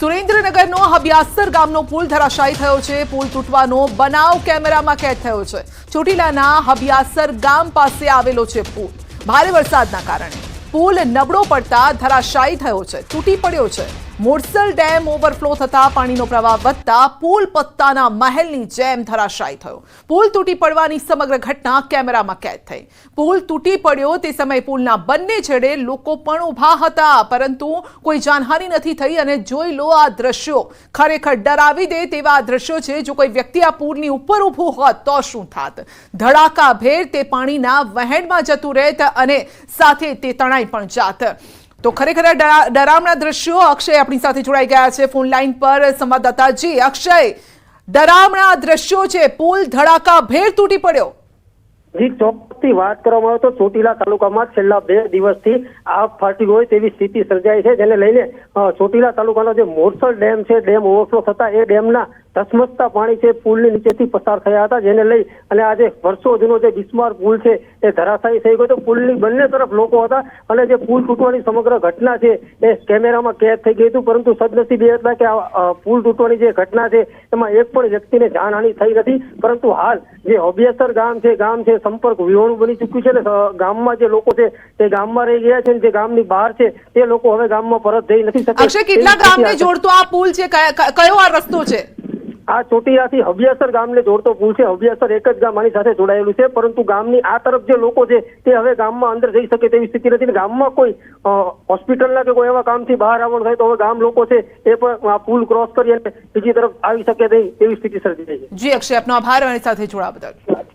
સુરેન્દ્રનગરનો હબિયાસર ગામનો પુલ ધરાશાયી થયો છે। પુલ તૂટવાનો બનાવ કેમેરામાં કેદ થયો છે। ચોટીલાના હબિયાસર ગામ પાસે આવેલો છે પુલ। ભારે વરસાદના કારણે પુલ નબળો પડતા ધરાશાયી થયો છે, તૂટી પડ્યો છે। મોરસલ ડેમ ઓવરફ્લો થતા પાણીનો પ્રવાહ વધતા પુલ પત્તાના મહેલની જેમ ધરાશાયી થયો। પુલ તૂટી પડવાની સમગ્ર ઘટના કેમેરામાં કેદ થઈ। પુલ તૂટી પડ્યો તે સમયે પુલના બંને છેડે લોકો પણ ઊભા હતા, પરંતુ કોઈ જાનહાનિ નથી થઈ। અને જોઈ લો આ દ્રશ્યો, ખરેખર ડરાવી દે તેવા આ દ્રશ્યો છે। જો કોઈ વ્યક્તિ આ પુલની ઉપર ઊભું હોત તો શું થાત? ધડાકાભેર તે પાણીના વહેણમાં જતું રહેત અને સાથે તે તણાઈ પણ જાત। તો ખરેખર ડરાવના દ્રશ્યો। અક્ષય આપણી સાથે જોડાઈ ગયા છે ફોન લાઈન પર। સંવાદદાતા જી અક્ષય, ડરાવના દ્રશ્યો છે, પુલ ધડાકાભેર તૂટી પડ્યો। જી, ચોક્કસથી વાત કરવામાં આવે તો ચોટીલા તાલુકામાં છેલ્લા 2 દિવસથી આગ ફાટી હોય તેવી સ્થિતિ સર્જાઈ છે, જેને લઈને ચોટીલા તાલુકાનો જે મોરસલ ડેમ છે, ડેમ ઓવરફ્લો થતા એ ડેમના ધસમસતા પાણી છે પુલની નીચેથી પસાર થયા હતા, જેને લઈ અને આજે વર્ષો જૂનો જે બિસ્માર પુલ છે એ ધરાશાયી થઈ ગયો। તો પુલની બંને તરફ લોકો હતા અને જે પુલ તૂટવાની સમગ્ર ઘટના છે એ કેમેરામાં કેદ થઈ ગઈ હતું। પરંતુ સદનસીબે હતા કે આ પુલ તૂટવાની જે ઘટના છે એમાં એક પણ વ્યક્તિને જાનહાનિ થઈ નથી। પરંતુ હાલ જે હબિયાસર ગામ છે સંપર્ક વિહોણું બની ચૂક્યું છે અને ગામમાં જે લોકો છે તે ગામમાં રહી ગયા છે અને જે ગામની બહાર છે તે લોકો હવે ગામમાં પરત જઈ નથી શકે। અક્ષય, કેટલા ગામને જોડતો આ પુલ છે? કયો આ રસ્તો છે? આ ચોટીલાથી હબિયાસર ગામને જોડતો પુલ છે। હબિયાસર એક જ ગામ આની સાથે જોડાયેલું છે, પરંતુ ગામની આ તરફ જે લોકો છે તે હવે ગામમાં અંદર જઈ શકે તેવી સ્થિતિ નથી। ગામમાં કોઈ હોસ્પિટલના કે કોઈ એવા કામથી બહાર આવવાનું થાય તો હવે ગામ લોકો છે એ પણ આ પુલ ક્રોસ કરી અને બીજી તરફ આવી શકે નહીં તેવી સ્થિતિ સર્જાઈ છે। જી અક્ષય, આપનો આભાર અમારી સાથે જોડાવા બદલ।